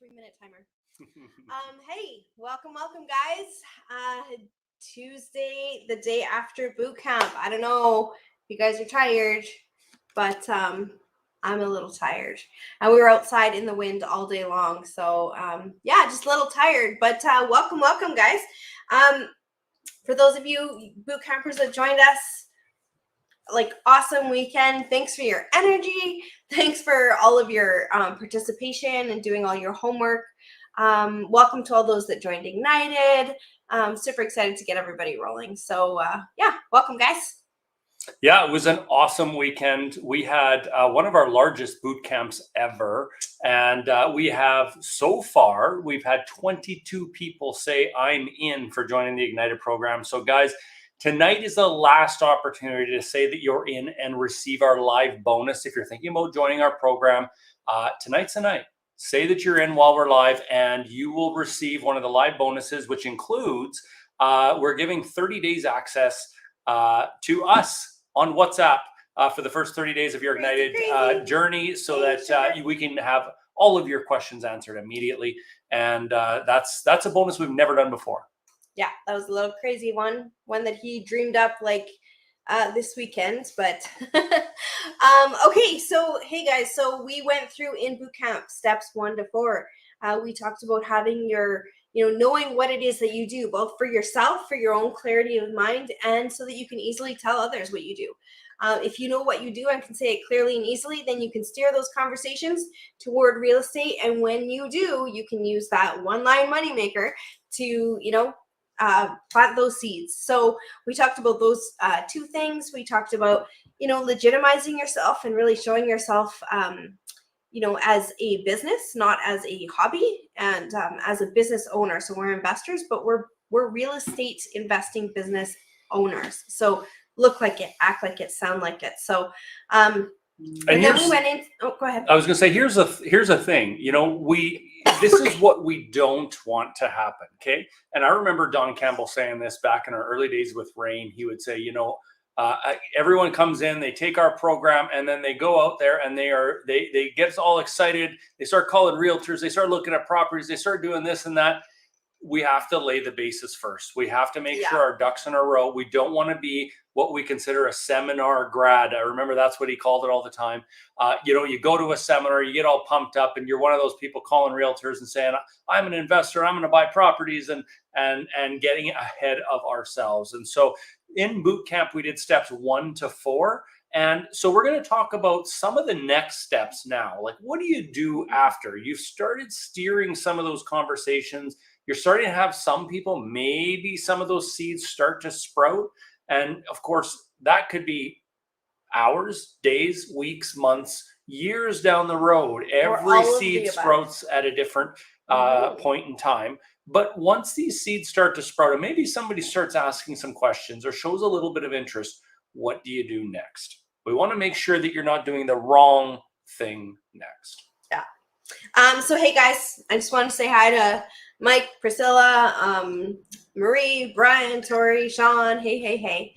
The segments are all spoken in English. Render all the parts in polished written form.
3-minute timer. Hey, welcome, guys. Tuesday, the day after boot camp. I don't know if you guys are tired, but I'm a little tired. And we were outside in the wind all day long, so yeah, just a little tired. But welcome, guys. For those of you boot campers that joined us, awesome weekend. Thanks for your energy. Thanks for all of your participation and doing all your homework. Welcome to all those that joined Ignited. Super excited to get everybody rolling. So yeah, welcome, guys. Yeah, it was an awesome weekend. We had one of our largest boot camps ever. And we've had 22 people say I'm in for joining the Ignited program. So guys, tonight is the last opportunity to say that you're in and receive our live bonus. If you're thinking about joining our program, tonight's the night. Say that you're in while we're live and you will receive one of the live bonuses, which includes we're giving 30 days access to us on WhatsApp for the first 30 days of your Ignited journey, so that we can have all of your questions answered immediately. And that's a bonus we've never done before. Yeah, that was a little crazy one that he dreamed up this weekend. But okay, so hey guys, so we went through in boot camp steps 1 to 4. We talked about having your, knowing what it is that you do, both for yourself, for your own clarity of mind, and so that you can easily tell others what you do. If you know what you do and can say it clearly and easily, then you can steer those conversations toward real estate. And when you do, you can use that one-line moneymaker to, plant those seeds. So we talked about those 2 things. We talked about, legitimizing yourself and really showing yourself, as a business, not as a hobby, and as a business owner. So we're investors, but we're real estate investing business owners. So look like it, act like it, sound like it. So and then we went in. Oh, go ahead. I was going to say, here's a thing. This is what we don't want to happen. Okay. And I remember Don Campbell saying this back in our early days with Rain. He would say, everyone comes in, they take our program, and then they go out there and they get all excited. They start calling realtors. They start looking at properties. They start doing this and that. We have to lay the basis first. We have to make sure our ducks in a row. We don't want to be what we consider a seminar grad. I remember that's what he called it all the time. You go to a seminar, you get all pumped up, and you're one of those people calling realtors and saying, I'm an investor, I'm going to buy properties, and getting ahead of ourselves. And so in boot camp, we did steps 1 to 4. And so we're going to talk about some of the next steps now. Like, what do you do after? You've started steering some of those conversations. You're starting to have some people, maybe some of those seeds start to sprout. And of course, that could be hours, days, weeks, months, years down the road. Every seed sprouts at a different point in time. But once these seeds start to sprout, and maybe somebody starts asking some questions or shows a little bit of interest, what do you do next? We want to make sure that you're not doing the wrong thing next. Yeah. So, hey guys, I just want to say hi to Mike, Priscilla, Marie, Brian, Tori, Sean. Hey.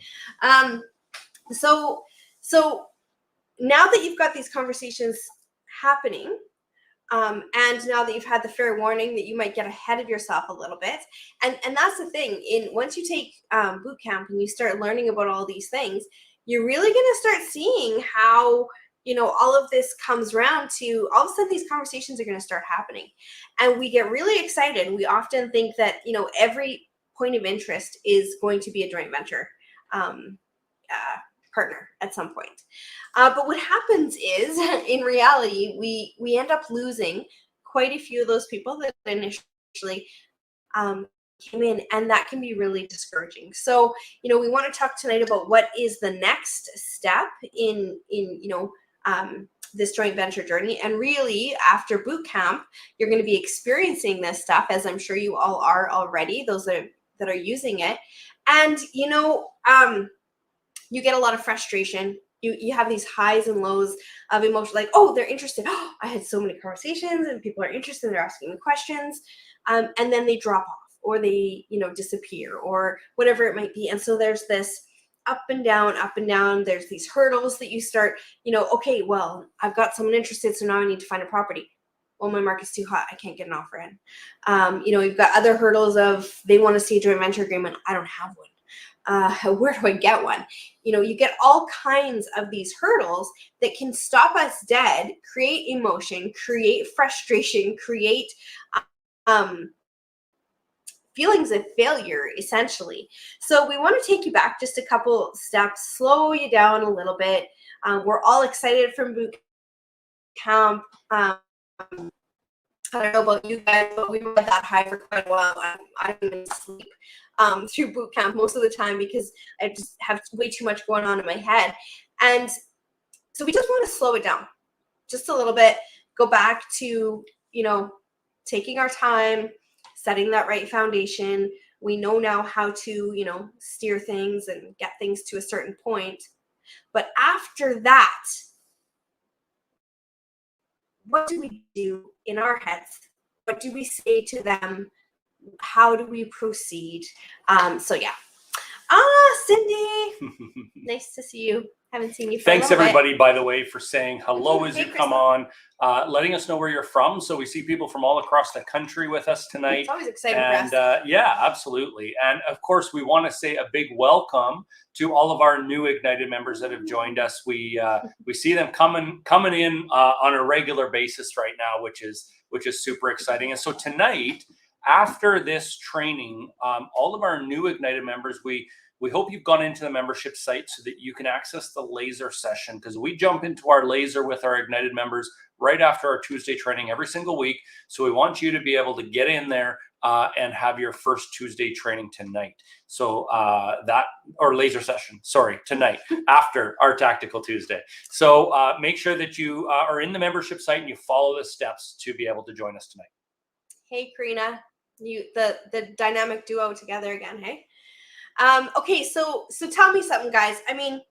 So now that you've got these conversations happening, and now that you've had the fair warning that you might get ahead of yourself a little bit, and that's the thing. Once you take boot camp and you start learning about all these things, you're really going to start seeing how all of this comes around to all of a sudden these conversations are going to start happening, and we get really excited. We often think that every point of interest is going to be a joint venture partner at some point. But what happens is, in reality, we end up losing quite a few of those people that initially came in, and that can be really discouraging. So, we want to talk tonight about what is the next step in this joint venture journey. And really, after boot camp, you're going to be experiencing this stuff, as I'm sure you all are already, those that are using it. And you get a lot of frustration. You have these highs and lows of emotion, like, oh, they're interested. Oh, I had so many conversations and people are interested, they're asking me questions. And then they drop off, or they, disappear, or whatever it might be. And so there's this up and down. There's these hurdles that you start, okay, well, I've got someone interested, so now I need to find a property. well, my market's too hot, I can't get an offer in. You know, you've got other hurdles of they want to see a joint venture agreement. I don't have one. Where do I get one? You know, you get all kinds of these hurdles that can stop us dead, create emotion, create frustration, create feelings of failure, essentially. So we want to take you back just a couple steps, slow you down a little bit. We're all excited from boot camp. I don't know about you guys, but we were at that high for quite a while. I don't even sleep through boot camp most of the time because I just have way too much going on in my head. And so we just want to slow it down just a little bit, go back to, you know, taking our time, setting that right foundation. We know now how to, you know, steer things and get things to a certain point. But after that, what do we do in our heads? What do we say to them? How do we proceed? So yeah. Cindy, nice to see you. Haven't seen you for Thanks a little everybody, by the way, for saying hello as Hey, you come on, letting us know where you're from. So we see people from all across the country with us tonight. It's always exciting And for us. yeah, absolutely. And of course, we want to say a big welcome to all of our new Ignited members that have joined us. We see them coming in on a regular basis right now, which is super exciting. And so tonight, after this training, all of our new Ignited members, we hope you've gone into the membership site so that you can access the laser session, because we jump into our laser with our Ignited members right after our Tuesday training every single week. So we want you to be able to get in there and have your first Tuesday training tonight. So or laser session, sorry, tonight after our Tactical Tuesday. So make sure that you are in the membership site and you follow the steps to be able to join us tonight. Hey, Karina, the dynamic duo together again, hey? Okay, so tell me something, guys. I mean,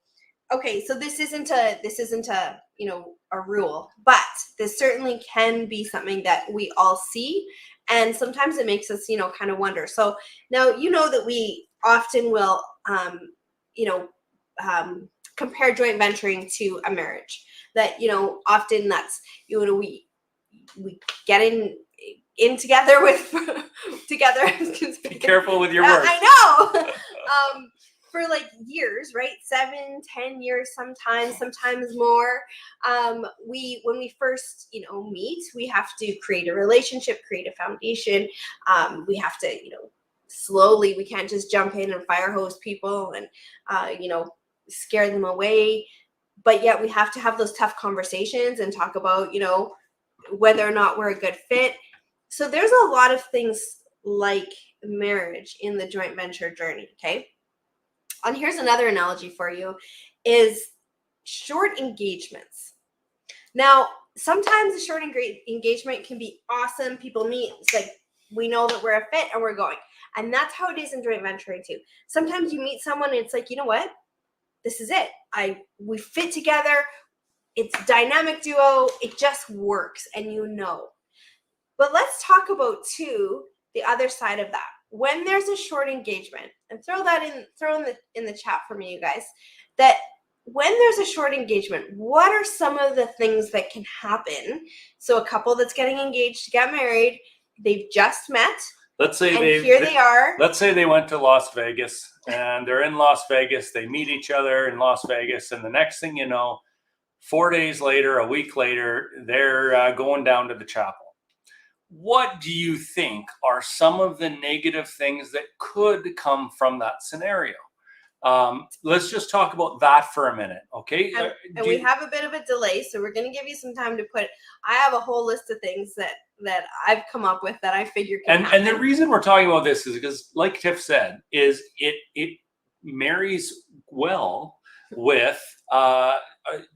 okay, so this isn't a you know, a rule, but this certainly can be something that we all see, and sometimes it makes us, you know, kind of wonder. So now you know that we often will you know, compare joint venturing to a marriage. That, you know, often that's, you know, we get in together with together. Be careful with your words. I know. For like years, right? 7-10 years, sometimes more. When we first, you know, meet, we have to create a relationship, create a foundation. We have to, you know, slowly, we can't just jump in and fire hose people and you know, scare them away. But yet we have to have those tough conversations and talk about, you know, whether or not we're a good fit. So there's a lot of things like marriage in the joint venture journey, okay? And here's another analogy for you, is short engagements. Now, sometimes a short engagement can be awesome. People meet, it's like, we know that we're a fit and we're going. And that's how it is in joint venturing too. Sometimes you meet someone and it's like, you know what? This is it. We fit together. It's dynamic duo. It just works, and you know. But let's talk about too the other side of that. When there's a short engagement, and throw in the chat for me, you guys, that when there's a short engagement, what are some of the things that can happen? So a couple that's getting engaged to get married, they've just met. Let's say they are. Let's say they went to Las Vegas and they're in Las Vegas. They meet each other in Las Vegas, and the next thing you know, 4 days later, a week later, they're going down to the chapel. What do you think are some of the negative things that could come from that scenario? Let's just talk about that for a minute, okay? And we have a bit of a delay, so we're going to give you some time to put. I have a whole list of things that I've come up with that I figure can happen. And the reason we're talking about this is because, like Tiff said, is it marries well with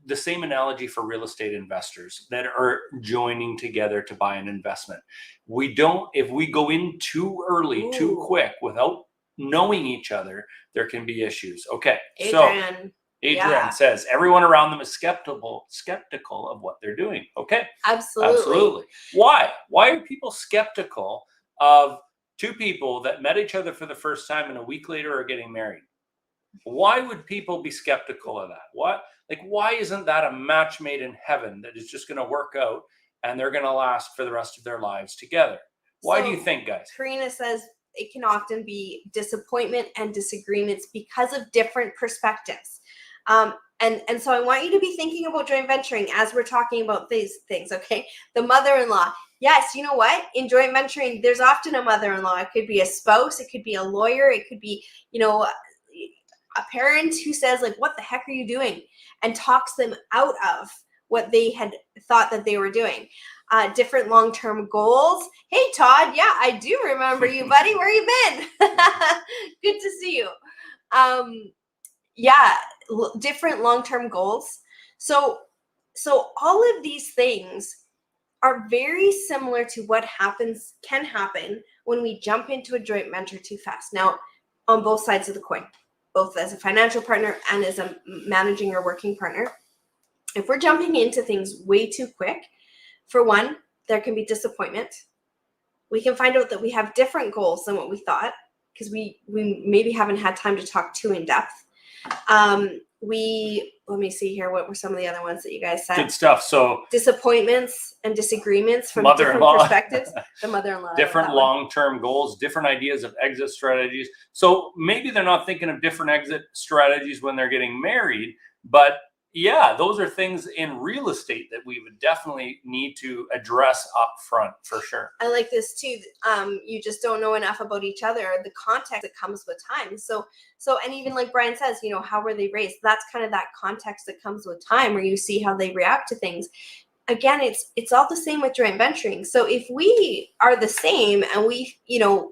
the same analogy for real estate investors that are joining together to buy an investment. If we go in too early, too quick, without knowing each other, there can be issues. Okay, Adrian says everyone around them is skeptical of what they're doing. Okay, absolutely. Why are people skeptical of two people that met each other for the first time and a week later are getting married? Why would people be skeptical of that? Why isn't that a match made in heaven that is just going to work out and they're going to last for the rest of their lives together. Why do you think, guys? Karina says it can often be disappointment and disagreements because of different perspectives. And so I want you to be thinking about joint venturing as we're talking about these things, okay? The mother-in-law. Yes, you know what? In joint venturing, there's often a mother-in-law. It could be a spouse. It could be a lawyer. It could be, a parent who says, like, what the heck are you doing? And talks them out of what they had thought that they were doing. Different long-term goals. Hey, Todd. Yeah, I do remember you, buddy. Where you been? Good to see you. Different long-term goals. So all of these things are very similar to what can happen when we jump into a joint venture too fast. Now, on both sides of the coin, both as a financial partner and as a managing or working partner, if we're jumping into things way too quick, for one, there can be disappointment. We can find out that we have different goals than what we thought because we maybe haven't had time to talk too in depth. Let me see here. What were some of the other ones that you guys said? Good stuff. So disappointments and disagreements from different perspectives. The mother-in-law. Different long-term goals, different ideas of exit strategies. So maybe they're not thinking of different exit strategies when they're getting married, but yeah, those are things in real estate that we would definitely need to address up front for sure. I like this too. You just don't know enough about each other, the context that comes with time. So, and even like Brian says, how were they raised? That's kind of that context that comes with time where you see how they react to things. Again, it's all the same with joint venturing. So if we are the same and we,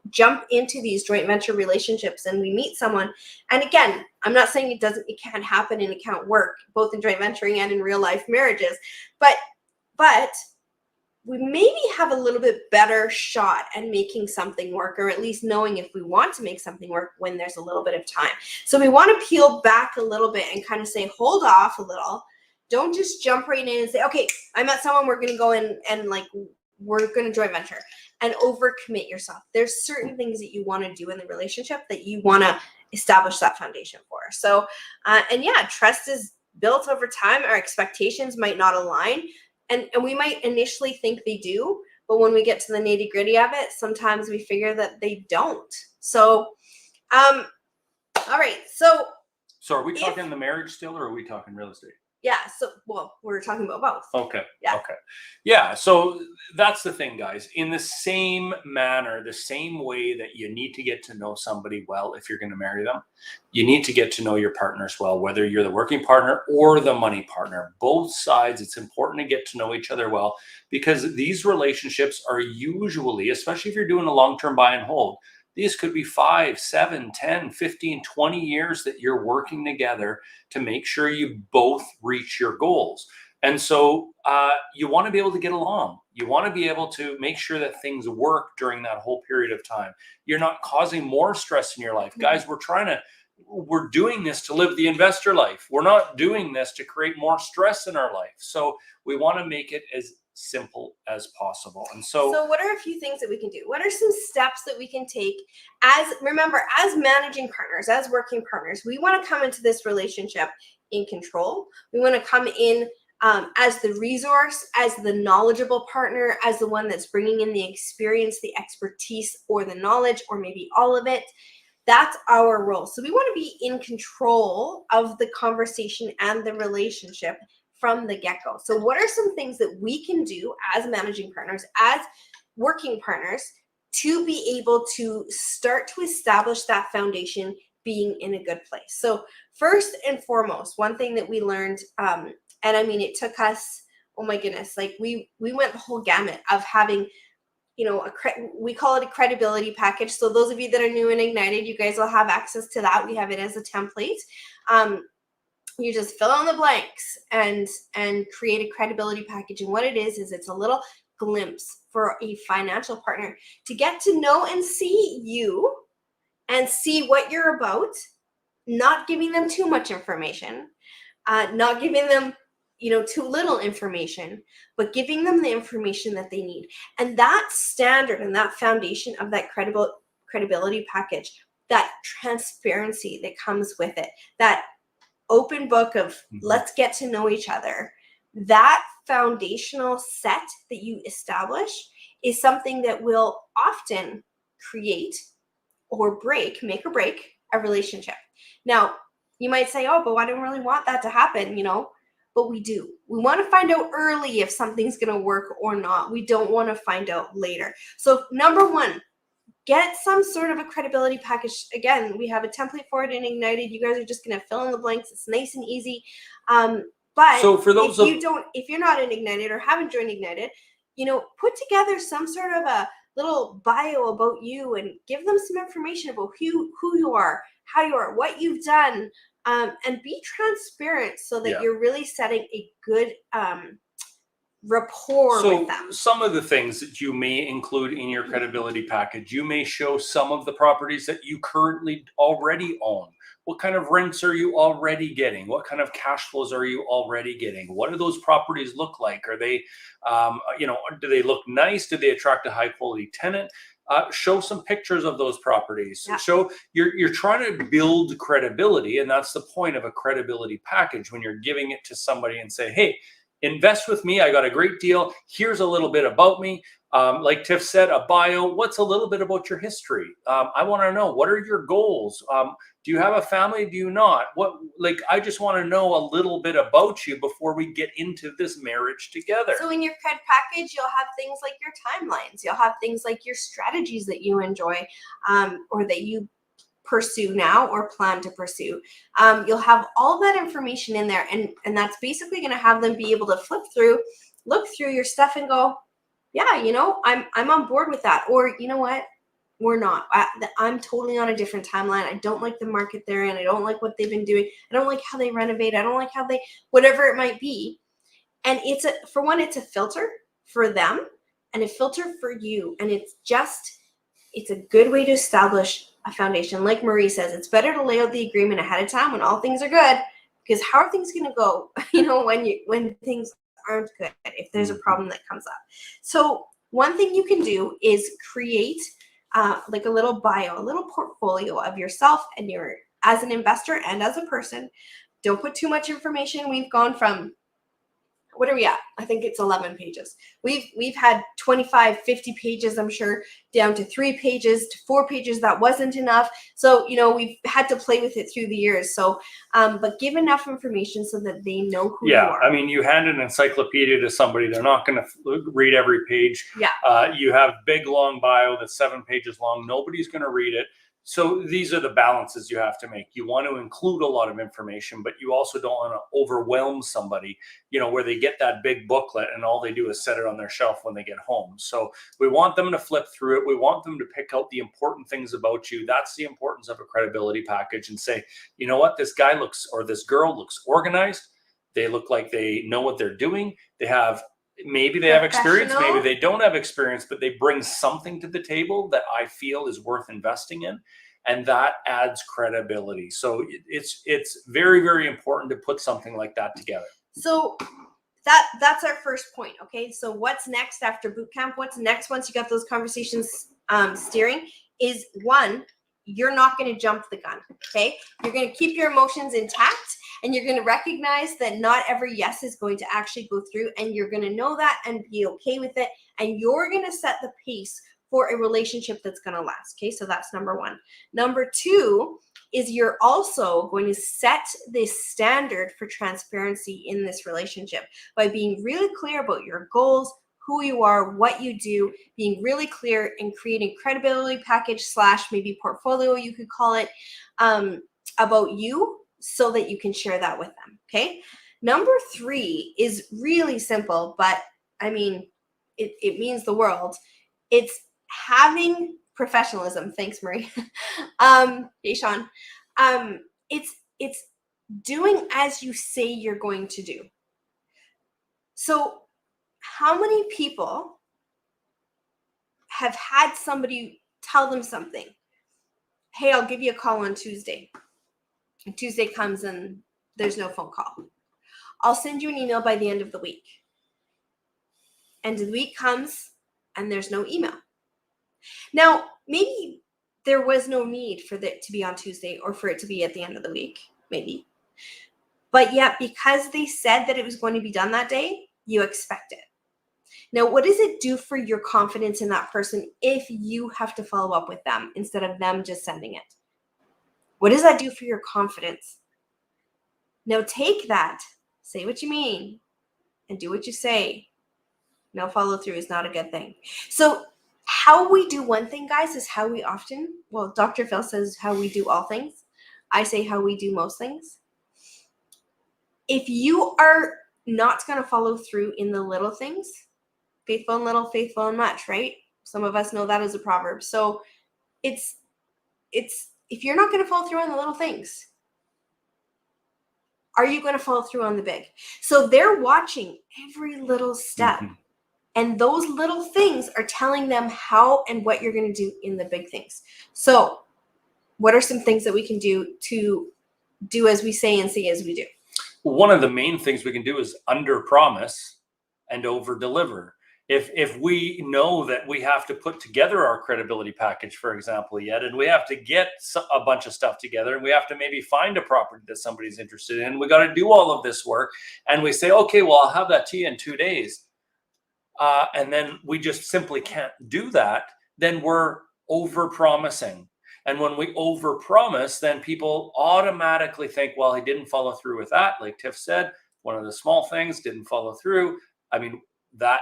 jump into these joint venture relationships and we meet someone, and again, I'm not saying it can't happen and it can't work, both in joint venturing and in real life marriages, but we maybe have a little bit better shot at making something work, or at least knowing if we want to make something work when there's a little bit of time. So we want to peel back a little bit and kind of say, hold off a little. Don't just jump right in and say, okay, I met someone, we're going to go in and like, we're going to joint venture, and overcommit yourself. There's certain things that you want to do in the relationship that you want to establish that foundation for. So, trust is built over time. Our expectations might not align, and we might initially think they do, but when we get to the nitty gritty of it, sometimes we figure that they don't. So, all right. So are we talking the marriage still, or are we talking real estate? Yeah. So, we're talking about both. Okay. Yeah. Okay. Yeah. So that's the thing, guys. In the same manner, the same way that you need to get to know somebody well if you're going to marry them, you need to get to know your partners well, whether you're the working partner or the money partner. Both sides, it's important to get to know each other well, because these relationships are usually, especially if you're doing a long-term buy and hold, these could be 5, 7, 10, 15, 20 years that you're working together to make sure you both reach your goals. And so you want to be able to get along. You want to be able to make sure that things work during that whole period of time. You're not causing more stress in your life. Guys, we're doing this to live the investor life. We're not doing this to create more stress in our life. So we want to make it as simple as possible. And so what are a few things that we can do? What are some steps that we can take as managing partners, as working partners? We want to come into this relationship in control. We want to come in as the resource, as the knowledgeable partner, as the one that's bringing in the experience, the expertise, or the knowledge, or maybe all of it. That's our role. So we want to be in control of the conversation and the relationship from the get-go. So what are some things that we can do as managing partners, as working partners, to be able to start to establish that foundation being in a good place? So first and foremost, one thing that we learned, and I mean, it took us, oh my goodness, like we went the whole gamut of having, we call it a credibility package. So those of you that are new and Ignited, you guys will have access to that. We have it as a template. You just fill in the blanks and create a credibility package. And what it is it's a little glimpse for a financial partner to get to know and see you and see what you're about, not giving them too much information, not giving them, too little information, but giving them the information that they need. And that standard and that foundation of that credibility package, that transparency that comes with it, that open book of let's get to know each other, that foundational set that you establish is something that will often create or make or break a relationship. Now, you might say, oh, but I don't really want that to happen, but we do. We want to find out early if something's going to work or not. We don't want to find out later. So number one, get some sort of a credibility package. Again, we have a template for it in Ignited. You guys are just going to fill in the blanks. It's nice and easy. But so for those if you're not in Ignited or haven't joined Ignited, put together some sort of a little bio about you and give them some information about who you are, how you are, what you've done, and be transparent so that you're really setting a good rapport with them. Some of the things that you may include in your credibility package, you may show some of the properties that you currently already own. What kind of rents are you already getting? What kind of cash flows are you already getting? What do those properties look like? Are they, do they look nice? Do they attract a high quality tenant? Show some pictures of those properties. Yeah. Show you're trying to build credibility, and that's the point of a credibility package when you're giving it to somebody and say, hey, invest with me. I got a great deal. Here's a little bit about me. Like Tiff said, a bio. What's a little bit about your history? I want to know, what are your goals? Do you have a family? Do you not? I just want to know a little bit about you before we get into this marriage together. So in your cred package, you'll have things like your timelines. You'll have things like your strategies that you enjoy, or that you pursue now or plan to pursue. You'll have all that information in there, and that's basically going to have them be able to look through your stuff and go, yeah, I'm on board with that. Or you know what, we're not. I'm totally on a different timeline. I don't like the market they're in. I don't like what they've been doing. I don't like how they renovate. I don't like how they, whatever it might be. And it's a filter for them and a filter for you. And it's a good way to establish a foundation. Like Marie says, it's better to lay out the agreement ahead of time when all things are good, because how are things going to go, when things aren't good, if there's a problem that comes up. So one thing you can do is create like a little bio, a little portfolio of yourself and as an investor and as a person. Don't put too much information. We've gone from, what are we at? I think it's 11 pages. We've had 25, 50 pages, I'm sure, down to 3 pages to 4 pages. That wasn't enough. So, we've had to play with it through the years. So, but give enough information so that they know who you are. I mean, you hand an encyclopedia to somebody, they're not going to read every page. Yeah. You have big, long bio that's 7 pages long. Nobody's going to read it. So these are the balances you have to make. You want to include a lot of information, but you also don't want to overwhelm somebody, where they get that big booklet and all they do is set it on their shelf when they get home. So we want them to flip through it. We want them to pick out the important things about you. That's the importance of a credibility package, and say, you know what, this guy looks, or this girl looks organized. They look like they know what they're doing. Maybe they have experience, maybe they don't have experience, but they bring something to the table that I feel is worth investing in. And that adds credibility. So it's very, very important to put something like that together. So that's our first point. Okay. So what's next after boot camp? What's next once you got those conversations steering is, one, you're not going to jump the gun. Okay. You're going to keep your emotions intact, and you're going to recognize that not every yes is going to actually go through, and you're going to know that and be okay with it. And you're going to set the pace for a relationship that's going to last. Okay. So that's number one. Number two is you're also going to set this standard for transparency in this relationship by being really clear about your goals, who you are, what you do, being really clear and creating credibility package / maybe portfolio, you could call it, about you, so that you can share that with them. Okay. Number 3 is really simple, but I mean, it means the world. It's having professionalism. Thanks, Marie. Hey, Sean. It's doing as you say you're going to do. So how many people have had somebody tell them something? Hey, I'll give you a call on Tuesday. And Tuesday comes and there's no phone call. I'll send you an email by the end of the week. End of the week comes and there's no email. Now, maybe there was no need for it to be on Tuesday or for it to be at the end of the week, maybe. But yet, because they said that it was going to be done that day, you expect it. Now, what does it do for your confidence in that person if you have to follow up with them instead of them just sending it? What does that do for your confidence? Now take that, say what you mean, and do what you say. No follow through is not a good thing. So how we do one thing, guys, is how we often, well, Dr. Phil says how we do all things. I say how we do most things. If you are not going to follow through in the little things, faithful in little, faithful in much, right? Some of us know that as a proverb. So it's if you're not going to follow through on the little things, are you going to follow through on the big? So they're watching every little step. Mm-hmm. And those little things are telling them how and what you're going to do in the big things. So what are some things that we can do to do as we say and say as we do? One of the main things we can do is under promise and over deliver. If we know that we have to put together our credibility package, for example, yet, and we have to get a bunch of stuff together, and we have to maybe find a property that somebody's interested in, we got to do all of this work, and we say, okay, well, I'll have that to you in 2 days. And then we just simply can't do that, then we're over promising. And when we over promise, then people automatically think, well, he didn't follow through with that. Like Tiff said, one of the small things didn't follow through. I mean, that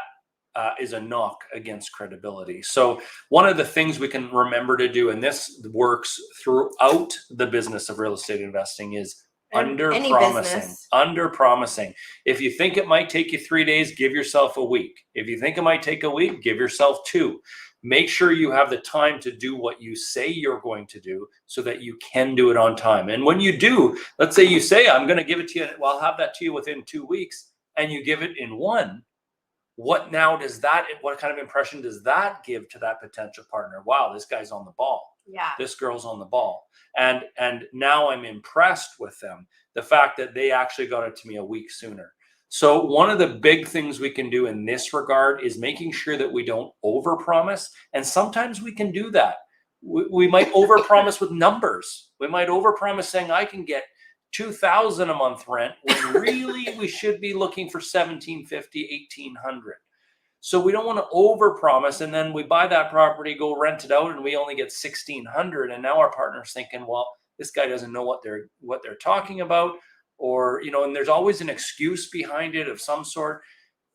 is a knock against credibility. So one of the things we can remember to do, and this works throughout the business of real estate investing, is under promising. If you think it might take you 3 days, give yourself a week. If you think it might take a week, give yourself 2. Make sure you have the time to do what you say you're going to do so that you can do it on time. And when you do, let's say you say, I'm going to give it to you, well, I'll have that to you within 2 weeks, and you give it in 1. What kind of impression does that give to that potential partner? Wow, this guy's on the ball. Yeah. This girl's on the ball. And now I'm impressed with them. The fact that they actually got it to me a week sooner. So one of the big things we can do in this regard is making sure that we don't overpromise. And sometimes we can do that. We might overpromise with numbers. We might overpromise saying I can get $2,000 a month rent when really we should be looking for $1,750, $1,800. So we don't want to overpromise, and then we buy that property, go rent it out, and we only get $1,600. And now our partner's thinking, well, this guy doesn't know what they're talking about, or and there's always an excuse behind it of some sort.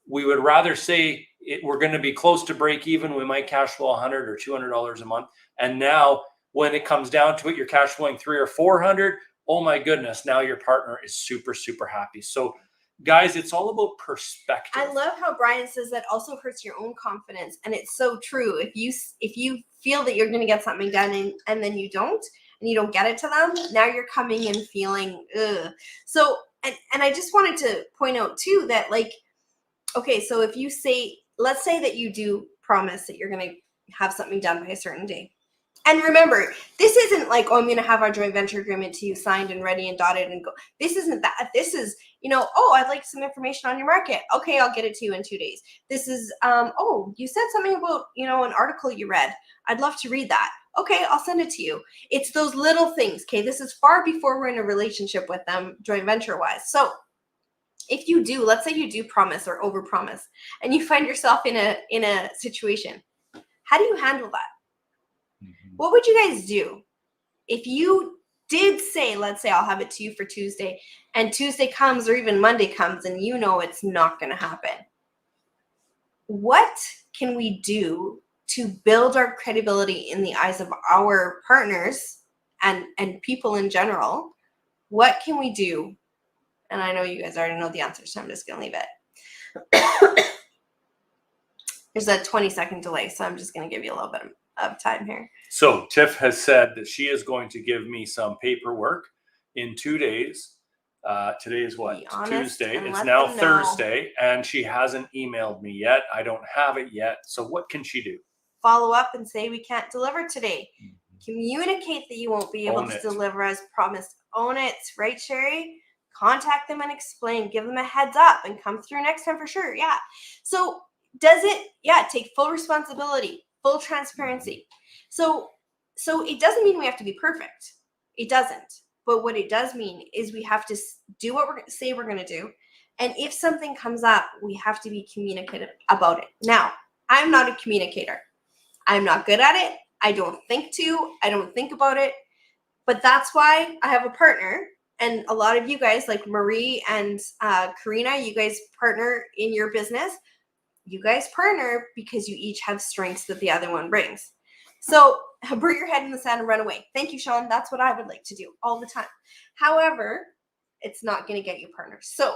We would rather say we're going to be close to break even. We might cash flow $100 or $200 a month, and now when it comes down to it, you're cash flowing $300 or $400. Oh my goodness, now your partner is super, super happy. So guys, it's all about perspective. I love how Brian says that also hurts your own confidence. And it's so true. If you feel that you're going to get something done and then you don't, and you don't get it to them, now you're coming in feeling, ugh. So, and I just wanted to point out too that okay, so if you say, let's say that you do promise that you're going to have something done by a certain day. And remember, this isn't like, oh, I'm going to have our joint venture agreement to you signed and ready and dotted and go. This isn't that. This is, oh, I'd like some information on your market. Okay, I'll get it to you in 2 days. This is, oh, you said something about, an article you read. I'd love to read that. Okay, I'll send it to you. It's those little things. Okay, this is far before we're in a relationship with them, joint venture wise. So if you do, let's say you do promise or over promise, and you find yourself in a situation, how do you handle that? What would you guys do if you did say, let's say I'll have it to you for Tuesday, and Tuesday comes or even Monday comes and it's not going to happen? What can we do to build our credibility in the eyes of our partners and people in general? What can we do? And I know you guys already know the answer, so I'm just going to leave it. There's a 20-second delay, so I'm just going to give you a little bit of time here. So Tiff has said that she is going to give me some paperwork in 2 days. Today is what? Tuesday. It's now Thursday, and she hasn't emailed me yet. I don't have it yet. So what can she do? Follow up and say we can't deliver today. Communicate that you won't be able to deliver as promised. Own it, right, Sherry? Contact them and explain. Give them a heads up and come through next time for sure. Yeah. So does it? Yeah. Take full responsibility, full transparency. So it doesn't mean we have to be perfect. It doesn't. But what it does mean is we have to do what we're going to do, And if something comes up, we have to be communicative about it. Now, I'm not a communicator. I'm not good at it. I don't think about it. But that's why I have a partner. And a lot of you guys, like Marie and Karina, you guys partner in your business. You guys partner because you each have strengths that the other one brings. So bury your head in the sand and run away. Thank you, Sean. That's what I would like to do all the time. However, it's not going to get you partners. So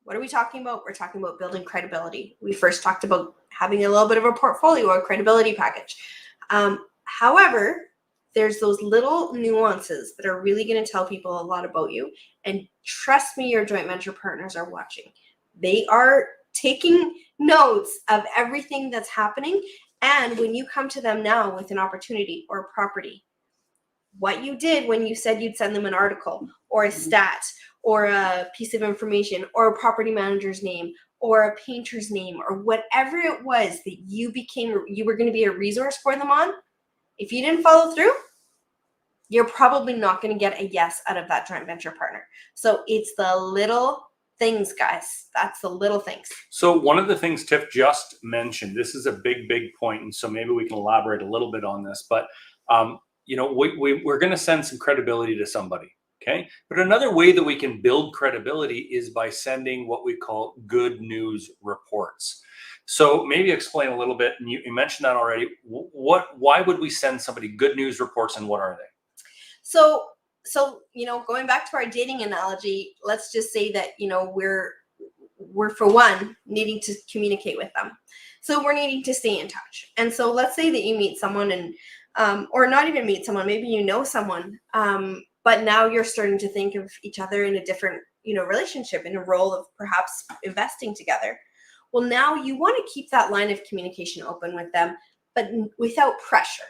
what are we talking about? We're talking about building credibility. We first talked about having a little bit of a portfolio or credibility package. However, there's those little nuances that are really going to tell people a lot about you. And trust me, your joint venture partners are watching. They are taking notes of everything that's happening. And when you come to them now with an opportunity or a property, what you did when you said you'd send them an article or a stat or a piece of information or a property manager's name or a painter's name or whatever it was that you were going to be a resource for them on, if you didn't follow through, you're probably not going to get a yes out of that joint venture partner. So it's the little things, guys. That's the little things. So one of the things Tiff just mentioned, this is a big point, and so maybe we can elaborate a little bit on this, but we're going to send some credibility to somebody, okay? But another way that we can build credibility is by sending what we call good news reports. So maybe explain a little bit, and you mentioned that already. Why would we send somebody good news reports, and what are they? So going back to our dating analogy, let's just say that, we're for one needing to communicate with them. So we're needing to stay in touch. And so let's say that you meet someone and, or not even meet someone, maybe you know someone, but now you're starting to think of each other in a different, relationship, in a role of perhaps investing together. Well, now you want to keep that line of communication open with them, but without pressure.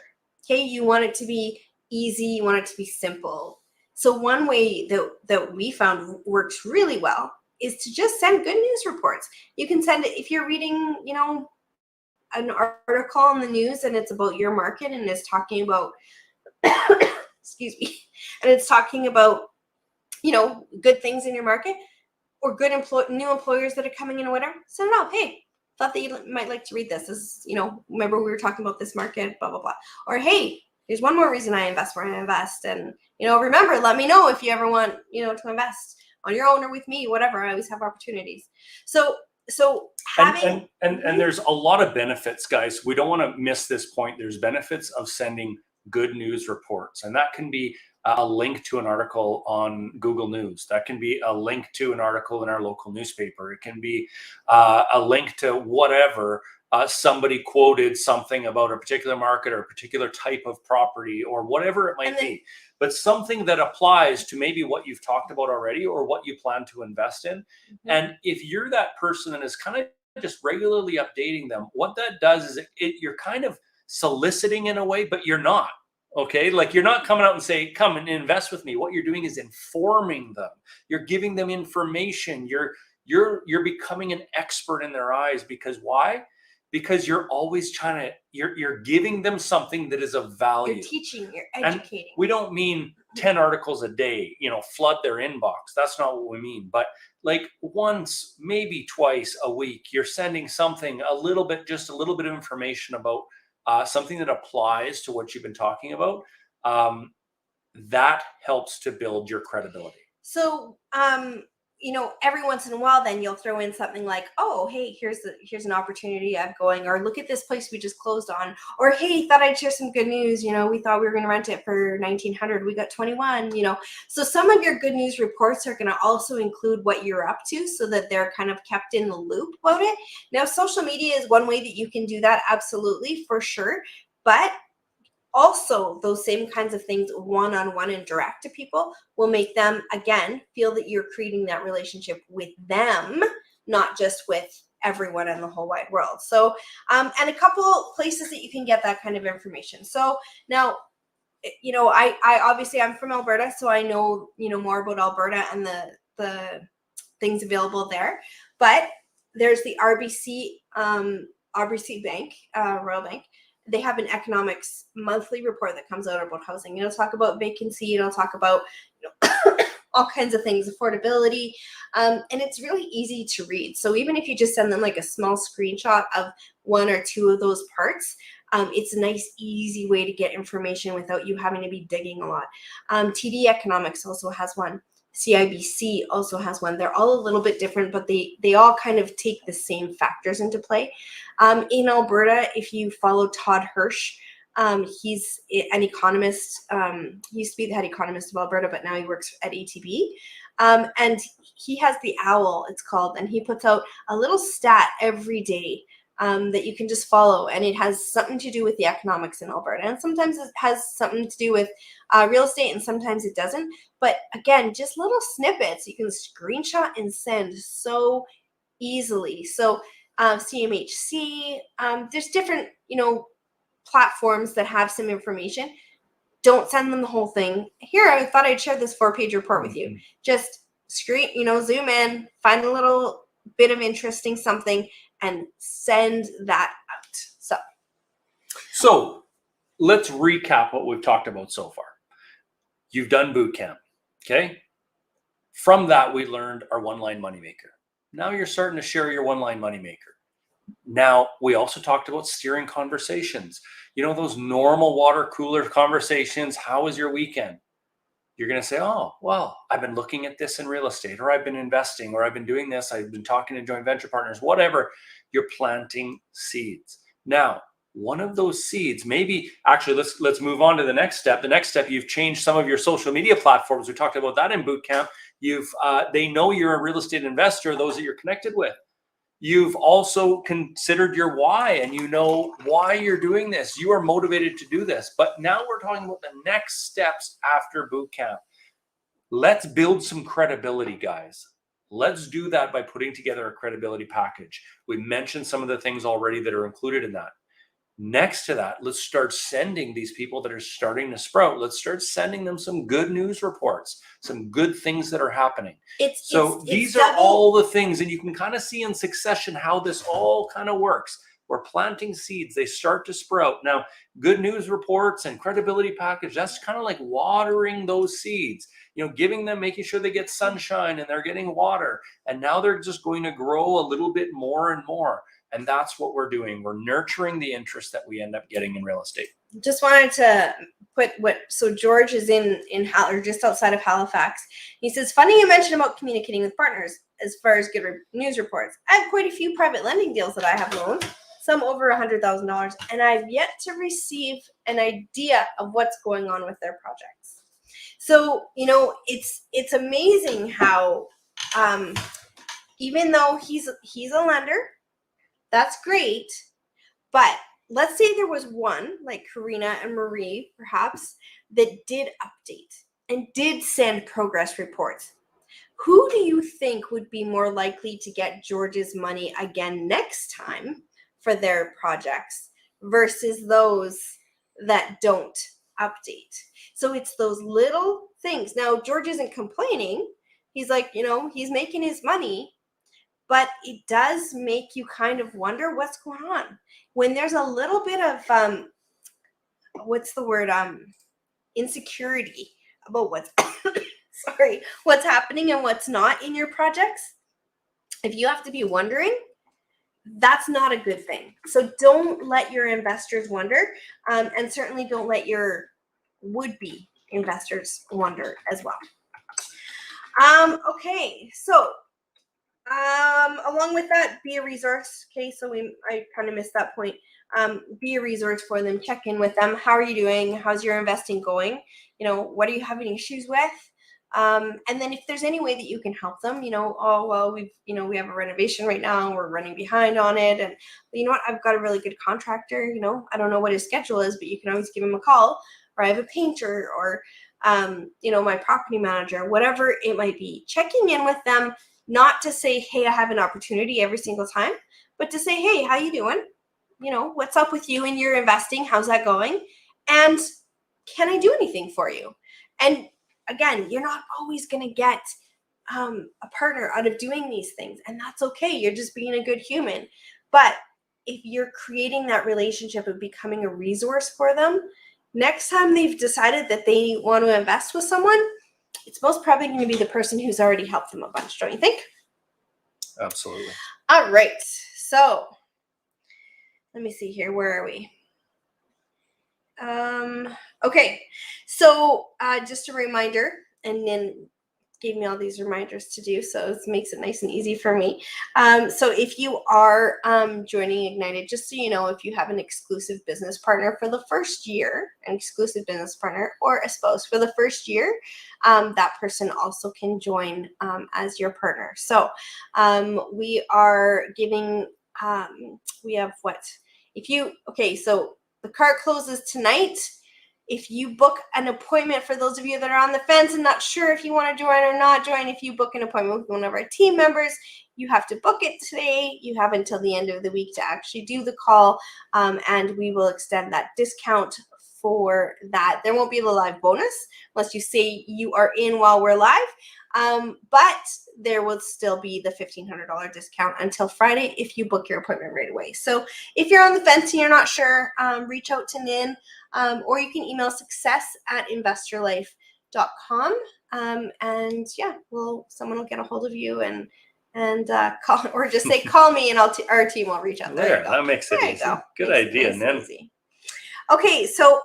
Okay. You want it to be easy. You want it to be simple. So one way that we found works really well is to just send good news reports. You can send it if you're reading, an article on the news and it's about your market and it's talking about, excuse me, and it's talking about, good things in your market or good new employers that are coming in or whatever. Send it out. Hey, thought that you might like to read this. This is, remember we were talking about this market, blah, blah, blah. Or, hey, here's one more reason I invest where I invest. And, remember, let me know if you ever want, to invest on your own or with me, whatever. I always have opportunities. So having and there's a lot of benefits, guys. We don't want to miss this point. There's benefits of sending good news reports, and that can be a link to an article on Google News. That can be a link to an article in our local newspaper. It can be a link to whatever. Somebody quoted something about a particular market or a particular type of property or whatever it might be, but something that applies to maybe what you've talked about already or what you plan to invest in. Mm-hmm. And if you're that person that is kind of just regularly updating them, what that does is you're kind of soliciting in a way, but you're not. Okay, like you're not coming out and saying, come and invest with me. What you're doing is informing them. You're giving them information. You're becoming an expert in their eyes. Because why? Because you're always you're giving them something that is of value. You're teaching, you're educating. And we don't mean 10 articles a day, flood their inbox. That's not what we mean. But like once, maybe twice a week, you're sending something, just a little bit of information about something that applies to what you've been talking about. That helps to build your credibility. So, every once in a while, then you'll throw in something like, oh, hey, here's an opportunity I'm going, or look at this place we just closed on, or hey, thought I'd share some good news. We thought we were going to rent it for $1,900. We got $21. So some of your good news reports are going to also include what you're up to, so that they're kind of kept in the loop about it. Now, social media is one way that you can do that, absolutely, for sure, but also, those same kinds of things one-on-one and direct to people will make them, again, feel that you're creating that relationship with them, not just with everyone in the whole wide world. So, and a couple places that you can get that kind of information. So now, I obviously I'm from Alberta, so I know, more about Alberta and the things available there. But there's the RBC Bank, Royal Bank. They have an economics monthly report that comes out about housing. It'll talk about vacancy. It'll talk about all kinds of things, affordability. And it's really easy to read. So even if you just send them like a small screenshot of one or two of those parts, it's a nice, easy way to get information without you having to be digging a lot. TD Economics also has one. CIBC also has one. They're all a little bit different, but they all kind of take the same factors into play. In Alberta, if you follow Todd Hirsch, he's an economist. He used to be the head economist of Alberta, but now he works at ATB. And he has the OWL, it's called, and he puts out a little stat every day that you can just follow, and it has something to do with the economics in Alberta, and sometimes it has something to do with real estate, and sometimes it doesn't. But again, just little snippets you can screenshot and send so easily. So CMHC, there's different, platforms that have some information. Don't send them the whole thing. Here, I thought I'd share this 4-page report with you. Just zoom in, find a little bit of interesting something, and send that out. So let's recap what we've talked about so far. You've done Bootcamp, okay? From that, we learned our one-line moneymaker. Now you're starting to share your one-line moneymaker. Now, we also talked about steering conversations. Those normal water cooler conversations. How was your weekend? You're going to say, oh, well, I've been looking at this in real estate, or I've been investing, or I've been doing this. I've been talking to joint venture partners, whatever. You're planting seeds. Now, one of those seeds, maybe actually let's move on to the next step. The next step, you've changed some of your social media platforms. We talked about that in Bootcamp. They know you're a real estate investor, those that you're connected with. You've also considered your why, and you know why you're doing this. You are motivated to do this. But now we're talking about the next steps after Bootcamp. Let's build some credibility, guys. Let's do that by putting together a credibility package. We mentioned some of the things already that are included in that. Next to that, let's start sending these people that are starting to sprout. Let's start sending them some good news reports, some good things that are happening. These are all the things, and you can kind of see in succession how this all kind of works. We're planting seeds. They start to sprout. Now, good news reports and credibility package, that's kind of like watering those seeds, giving them, making sure they get sunshine and they're getting water. And now they're just going to grow a little bit more and more. And that's what we're doing. We're nurturing the interest that we end up getting in real estate. Just wanted to put so George is in or just outside of Halifax. He says, funny you mentioned about communicating with partners as far as good news reports. I have quite a few private lending deals that I have loaned, some over $100,000, and I've yet to receive an idea of what's going on with their projects. So, it's amazing how even though he's a lender, that's great. But let's say there was one, like Karina and Marie, perhaps, that did update and did send progress reports. Who do you think would be more likely to get George's money again next time for their projects versus those that don't update? So it's those little things. Now, George isn't complaining. He's like, he's making his money. But it does make you kind of wonder what's going on. When there's a little bit of, insecurity about what's happening and what's not in your projects, if you have to be wondering, that's not a good thing. So don't let your investors wonder, and certainly don't let your would-be investors wonder as well. Okay, so along with that, be a resource. Okay, so I kind of missed that point. Be a resource for them. Check in with them. How are you doing? How's your investing going? What are you having issues with? And then if there's any way that you can help them, we have a renovation right now. We're running behind on it, and you know what? I've got a really good contractor. I don't know what his schedule is, but you can always give him a call. Or I have a painter, or my property manager, whatever it might be. Checking in with them. Not to say, hey, I have an opportunity every single time, but to say, hey, how you doing? What's up with you and your investing? How's that going? And can I do anything for you? And again, you're not always going to get a partner out of doing these things, and that's okay. You're just being a good human. But if you're creating that relationship of becoming a resource for them, next time they've decided that they want to invest with someone, it's most probably going to be the person who's already helped them a bunch, don't you think? Absolutely. All right. So let me see here. Where are we? Okay. So just a reminder, and then gave me all these reminders to do, so it makes it nice and easy for me. So if you are joining Ignited, just so you know, if you have an exclusive business partner for the first year, an exclusive business partner or a spouse for the first year, that person also can join as your partner. So we are giving, we have what? So the cart closes tonight. If you book an appointment, for those of you that are on the fence and not sure if you want to join or not join, if you book an appointment with one of our team members, you have to book it today. You have until the end of the week to actually do the call, and we will extend that discount for that. There won't be the live bonus unless you say you are in while we're live, but there will still be the $1,500 discount until Friday if you book your appointment right away. So if you're on the fence and you're not sure, reach out to Nin. Or you can email success@investorlife.com. And yeah, someone will get a hold of you and call, or just say, call me, and our team will reach out. There, that makes it easy. Good idea, Nin. Okay, so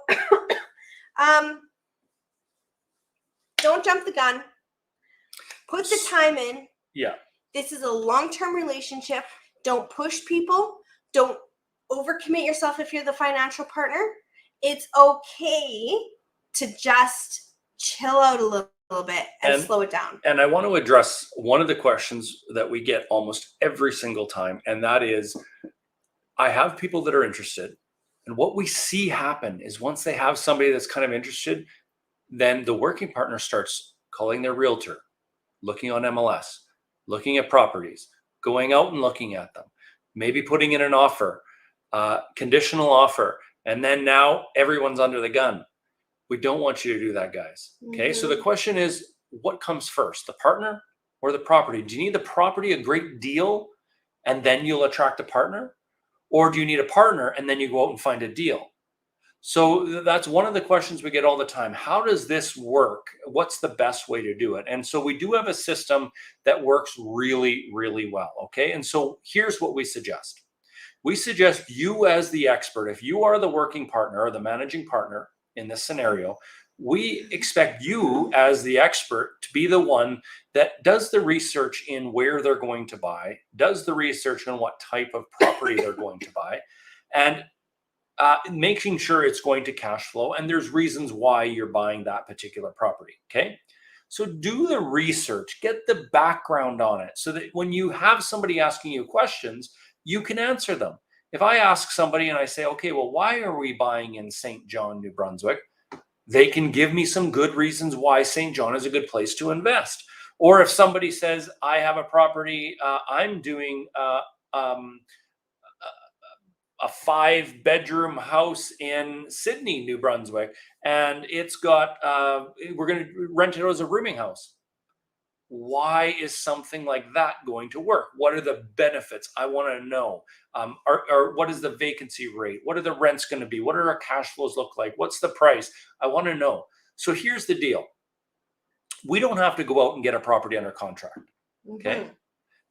don't jump the gun. Put the time in. Yeah. This is a long-term relationship. Don't push people. Don't overcommit yourself if you're the financial partner. It's okay to just chill out a little bit and slow it down. And I want to address one of the questions that we get almost every single time, and that is, I have people that are interested, and what we see happen is once they have somebody that's kind of interested, then the working partner starts calling their realtor, looking on MLS, looking at properties, going out and looking at them, maybe putting in an offer, conditional offer. And then now everyone's under the gun. We don't want you to do that, guys. Okay. So the question is, what comes first, the partner or the property? Do you need the property a great deal and then you'll attract a partner? Or do you need a partner and then you go out and find a deal? So that's one of the questions we get all the time. How does this work? What's the best way to do it? And so we do have a system that works really, really well. Okay. And so here's what we suggest. We suggest you as the expert, if you are the working partner or the managing partner in this scenario, we expect you as the expert to be the one that does the research in where they're going to buy, does the research on what type of property they're going to buy, and making sure it's going to cash flow. And there's reasons why you're buying that particular property. Okay. So do the research, get the background on it so that when you have somebody asking you questions, you can answer them. If I ask somebody and I say, okay, well, why are we buying in St. John, New Brunswick? They can give me some good reasons why St. John is a good place to invest. Or if somebody says, I have a property, I'm doing a 5-bedroom house in Sydney, New Brunswick, and it's got, we're going to rent it as a rooming house. Why is something like that going to work? What are the benefits? I want to know. Or what is the vacancy rate? What are the rents going to be? What are our cash flows look like? What's the price? I want to know. So here's the deal. We don't have to go out and get a property under contract. Okay.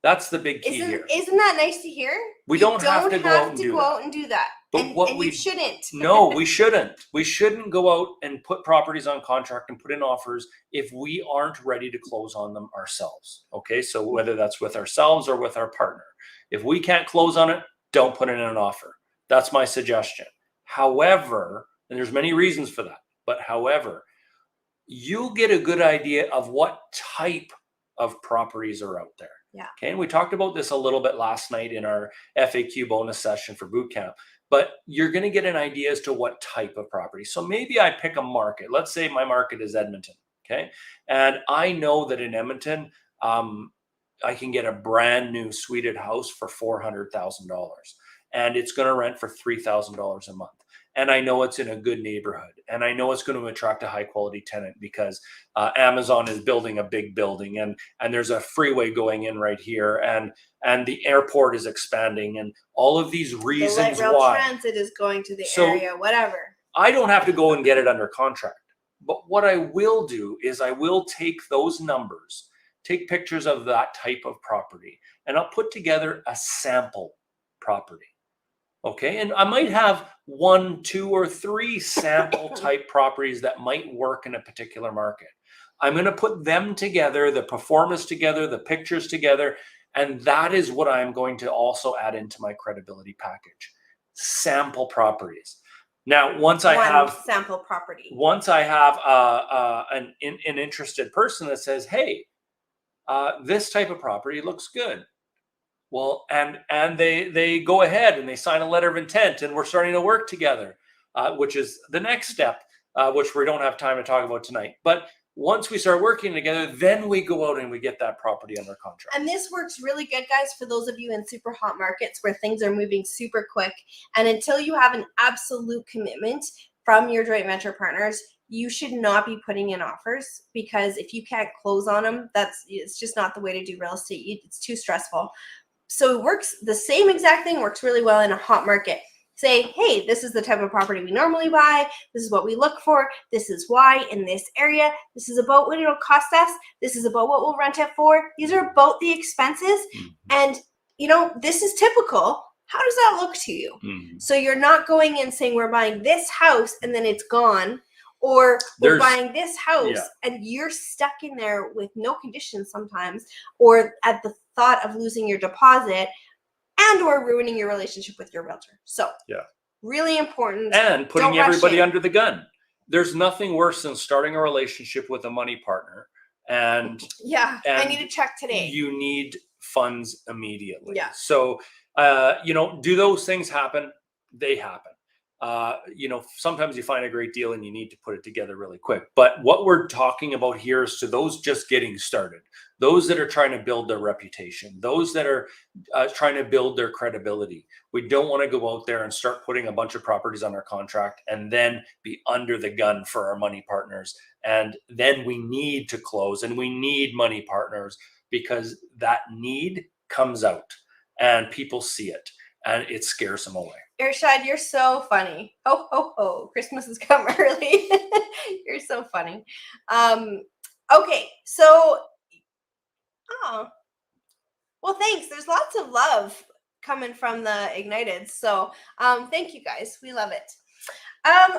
That's the big key here. Isn't that nice to hear? We don't have to go out and do that. But we shouldn't. No, we shouldn't. We shouldn't go out and put properties on contract and put in offers if we aren't ready to close on them ourselves. Okay, so whether that's with ourselves or with our partner. If we can't close on it, don't put it in an offer. That's my suggestion. However, and there's many reasons for that, but however, you'll get a good idea of what type of properties are out there. Yeah. Okay. And we talked about this a little bit last night in our FAQ bonus session for Bootcamp, but you're going to get an idea as to what type of property. So maybe I pick a market. Let's say my market is Edmonton. Okay. And I know that in Edmonton, I can get a brand new suited house for $400,000 and it's going to rent for $3,000 a month. And I know it's in a good neighborhood, and I know it's going to attract a high quality tenant because Amazon is building a big building, and there's a freeway going in right here, and the airport is expanding, and all of these reasons the light rail why transit is going to the area, whatever. I don't have to go and get it under contract, But what I will do is I will take those numbers, take pictures of that type of property, and I'll put together a sample property. Okay. And I might have 1, 2, or 3 sample type properties that might work in a particular market. I'm going to put them together, the performance together, the pictures together. And that is what I'm going to also add into my credibility package. Sample properties. Now, once I have sample property, an interested person that says, hey, this type of property looks good. Well, and they go ahead and they sign a letter of intent, and we're starting to work together, which is the next step, which we don't have time to talk about tonight. But once we start working together, then we go out and we get that property under contract. And this works really good, guys, for those of you in super hot markets where things are moving super quick. And until you have an absolute commitment from your joint venture partners, you should not be putting in offers, because if you can't close on them, it's just not the way to do real estate. It's too stressful. So it works, the same exact thing works really well in a hot market. Say, hey, this is the type of property we normally buy. This is what we look for. This is why in this area. This is about what it'll cost us. This is about what we'll rent it for. These are about the expenses. And, this is typical. How does that look to you? So you're not going in saying we're buying this house and then it's gone. Or we're buying this house and you're stuck in there with no conditions sometimes, or at the thought of losing your deposit and or ruining your relationship with your realtor. So really important. And putting everybody under the gun. There's nothing worse than starting a relationship with a money partner. And I need a check today. You need funds immediately. Yeah. So, do those things happen? They happen. Sometimes you find a great deal and you need to put it together really quick. But what we're talking about here is to those just getting started, those that are trying to build their reputation, those that are trying to build their credibility. We don't want to go out there and start putting a bunch of properties on our contract and then be under the gun for our money partners. And then we need to close, and we need money partners, because that need comes out and people see it and it scares them away. Irshad, you're so funny. Ho, ho, ho. Christmas has come early. You're so funny. Okay, so, well, thanks. There's lots of love coming from the Ignited. So thank you, guys. We love it.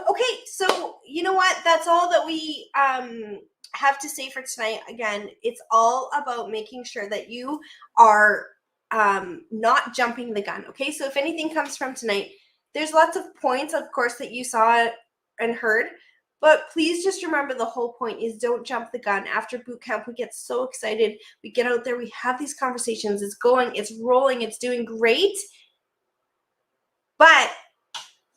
Okay, so you know what? That's all that we have to say for tonight. Again, it's all about making sure that you are not jumping the gun. Okay, so if anything comes from tonight, there's lots of points, of course, that you saw and heard, but please just remember the whole point is don't jump the gun. After boot camp, we get so excited. We get out there, we have these conversations. It's going, it's rolling, it's doing great. But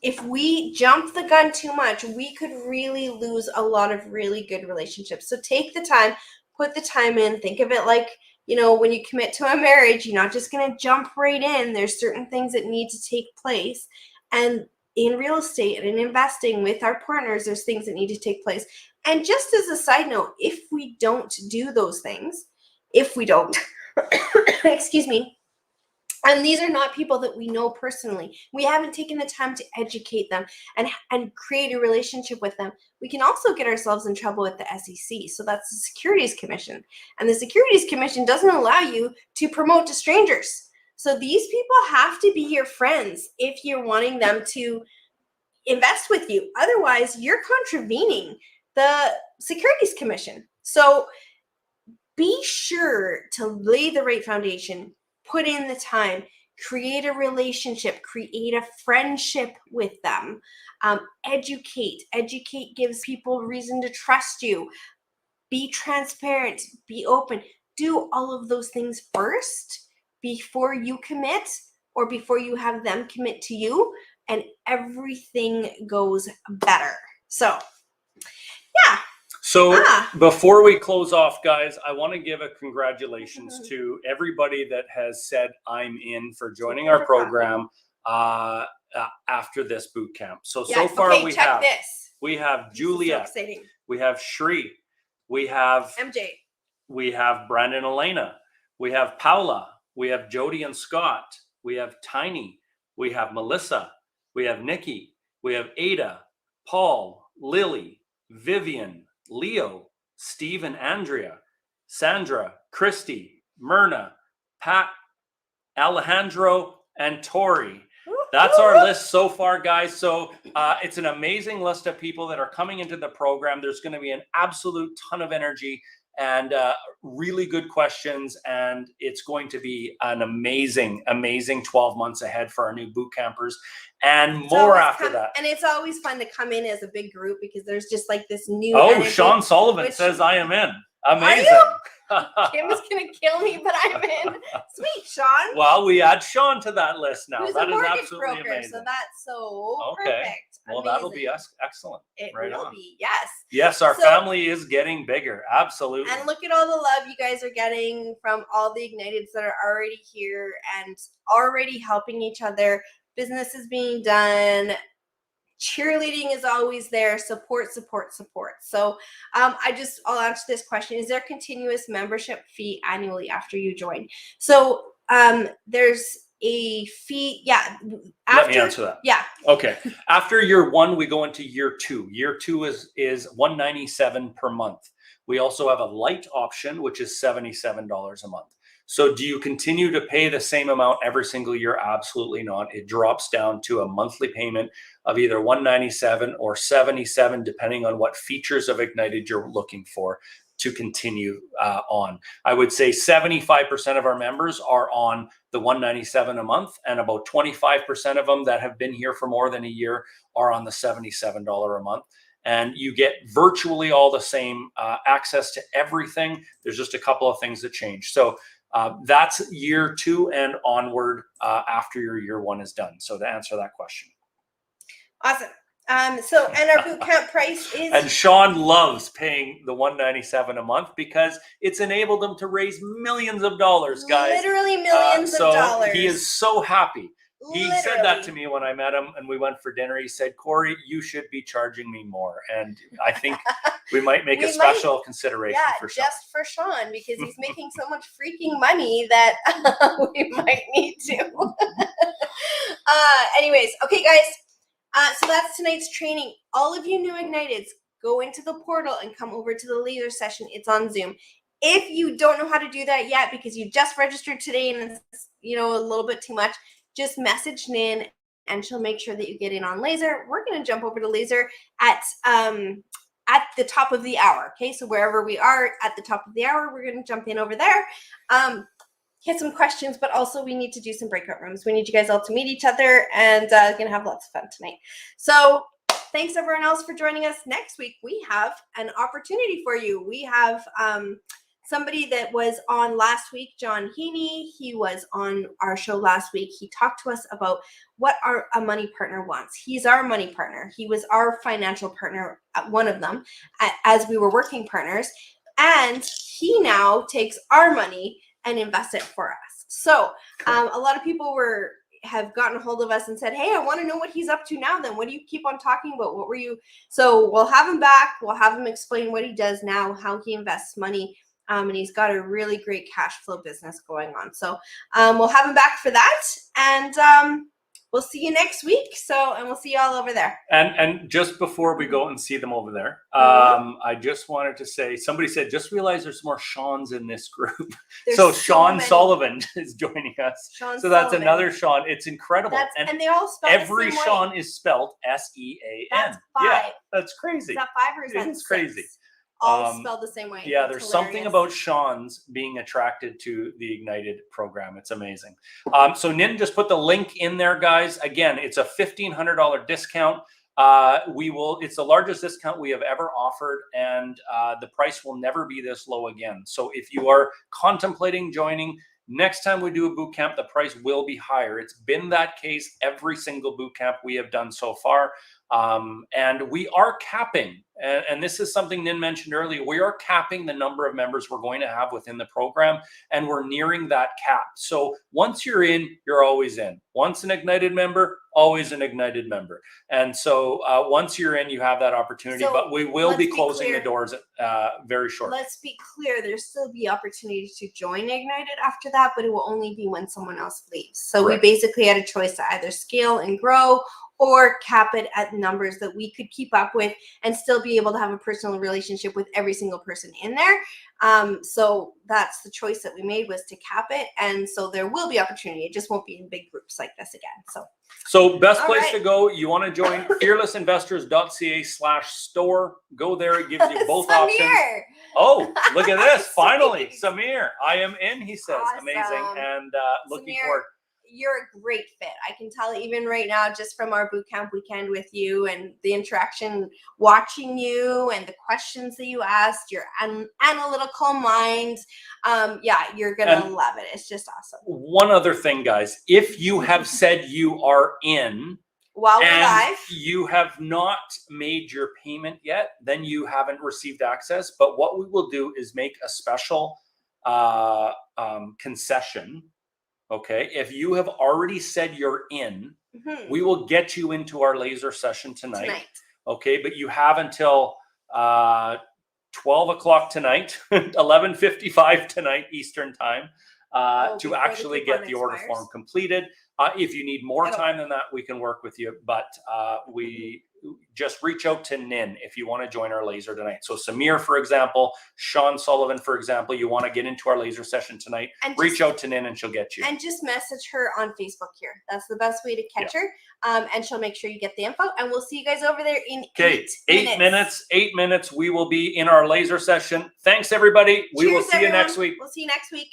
if we jump the gun too much, we could really lose a lot of really good relationships. So take the time, put the time in, think of it like, when you commit to a marriage, you're not just going to jump right in. There's certain things that need to take place. And in real estate and in investing with our partners, there's things that need to take place. And just as a side note, if we don't do those things, excuse me, and these are not people that we know personally, we haven't taken the time to educate them and create a relationship with them, we can also get ourselves in trouble with the SEC. So that's the Securities Commission. And the Securities Commission doesn't allow you to promote to strangers. So these people have to be your friends if you're wanting them to invest with you. Otherwise, you're contravening the Securities Commission. So be sure to lay the right foundation, put in the time, create a relationship, create a friendship with them, educate gives people reason to trust you, be transparent, be open, do all of those things first before you commit or before you have them commit to you, and everything goes better. So, yeah. So before we close off, guys, I want to give a congratulations to everybody that has said I'm in for joining our program after this boot camp. So far we have Juliet, so we have Shri, we have MJ, we have Brandon Elena, we have Paula, we have Jody and Scott, we have Tiny, we have Melissa, we have Nikki, we have Ada, Paul, Lily, Vivian, Leo, Steve and Andrea, Sandra, Christy, Myrna, Pat, Alejandro, and Tori. That's our list so far, guys. So it's an amazing list of people that are coming into the program. There's going to be an absolute ton of energy and really good questions. And it's going to be an amazing, amazing 12 months ahead for our new boot campers and more after that. And it's always fun to come in as a big group because there's just like this new energy. Sean Sullivan says I am in. Amazing. Kim is going to kill me, but I'm in. Sweet, Sean. Well, we add Sean to that list now. Who's that a is mortgage absolutely broker, amazing. so that's so okay. Perfect. Well, amazing. That'll be excellent. It right will on. be, yes. Yes, our family is getting bigger. Absolutely. And look at all the love you guys are getting from all the Igniteds that are already here and already helping each other. Business is being done. Cheerleading is always there. Support. So I'll answer this question. Is there continuous membership fee annually after you join? So there's a fee. Yeah. Let me answer that. Yeah. Okay. After year 1, we go into year 2. Year 2 is $197 per month. We also have a light option, which is $77 a month. So do you continue to pay the same amount every single year? Absolutely not. It drops down to a monthly payment of either $197 or $77, depending on what features of Ignited you're looking for to continue on. I would say 75% of our members are on the $197 a month, and about 25% of them that have been here for more than a year are on the $77 a month. And you get virtually all the same access to everything. There's just a couple of things that change. So that's year 2 and onward after your year 1 is done. So to answer that question. Awesome. And our boot camp price is... And Sean loves paying the $197 a month because it's enabled him to raise millions of dollars, guys. Literally millions of dollars. He is so happy. Literally. He said that to me when I met him and we went for dinner. He said, Corey, you should be charging me more. And I think we might make a special consideration for Sean. Just for Sean, because he's making so much freaking money that we might need to. Anyways, okay, guys. So that's tonight's training. All of you new Igniteds, go into the portal and come over to the laser session. It's on Zoom. If you don't know how to do that yet because you just registered today and it's, a little bit too much, just message Nin and she'll make sure that you get in on laser. We're going to jump over to laser at the top of the hour. Okay, so wherever we are at the top of the hour, we're going to jump in over there. Hit some questions, but also we need to do some breakout rooms. We need you guys all to meet each other and going to have lots of fun tonight. So thanks everyone else for joining us. Next week, we have an opportunity for you. We have somebody that was on last week, John Heaney. He was on our show last week. He talked to us about what a money partner wants. He's our money partner. He was our financial partner, one of them, as we were working partners. And he now takes our money and invest it for us. So a lot of people have gotten a hold of us and said, hey, I want to know what he's up to now. Then what do you keep on talking about? What were you? So we'll have him back. We'll have him explain what he does now, how he invests money. And he's got a really great cash flow business going on. So we'll have him back for that. And we'll see you next week. And we'll see you all over there. And just before we go and see them over there, I just wanted to say, somebody said, just realize there's more Seans in this group. So Sean Sullivan is joining us. That's another Sean. It's incredible. And they all spell every the same Sean way. is spelled S-E-A-N. That's 5. Yeah, that's crazy. Is that 5 or is that 6? It's crazy. All spelled the same way. Yeah, That's there's hilarious. something about Sean's being attracted to the Ignited program. It's amazing. So Nin just put the link in there, guys. Again, it's a $1,500 discount. It's the largest discount we have ever offered, and the price will never be this low again. So if you are contemplating joining, next time we do a boot camp, the price will be higher. It's been that case every single boot camp we have done so far. And we are capping, and this is something Nin mentioned earlier, we are capping the number of members we're going to have within the program, and we're nearing that cap. So once you're in, you're always in. Once an Ignited member, always an Ignited member. And so once you're in, you have that opportunity, but we will be closing the doors very shortly. Let's be clear, there'll still be opportunity to join Ignited after that, but it will only be when someone else leaves. So we basically had a choice to either scale and grow or cap it at numbers that we could keep up with and still be able to have a personal relationship with every single person in there. So that's the choice that we made, was to cap it. And so there will be opportunity. It just won't be in big groups like this again. So best All place right. to go, you want to join fearlessinvestors.ca/store. Go there. It gives you both options. Samir. Oh, look at this. Finally, Samir. I am in, he says. Awesome. Amazing. And looking Samir, forward. You're a great fit. I can tell even right now, just from our boot camp weekend with you and the interaction, watching you and the questions that you asked, your analytical mind. Yeah, you're going to love it. It's just awesome. One other thing, guys, if you have said you are in, while we're and live, you have not made your payment yet, then you haven't received access. But what we will do is make a special concession. Okay, if you have already said you're in, we will get you into our laser session tonight. Okay, but you have until 12 o'clock tonight, 11:55 tonight Eastern time, to actually get the order form completed. If you need more time than that, we can work with you. But we just reach out to Nin if you want to join our laser tonight. So Samir, for example, Sean Sullivan, for example, you want to get into our laser session tonight, reach out to Nin and she'll get you. And just message her on Facebook here. That's the best way to catch her. And she'll make sure you get the info. And we'll see you guys over there in 8 minutes. 8 minutes. We will be in our laser session. Thanks, everybody. We will see you next week. We'll see you next week.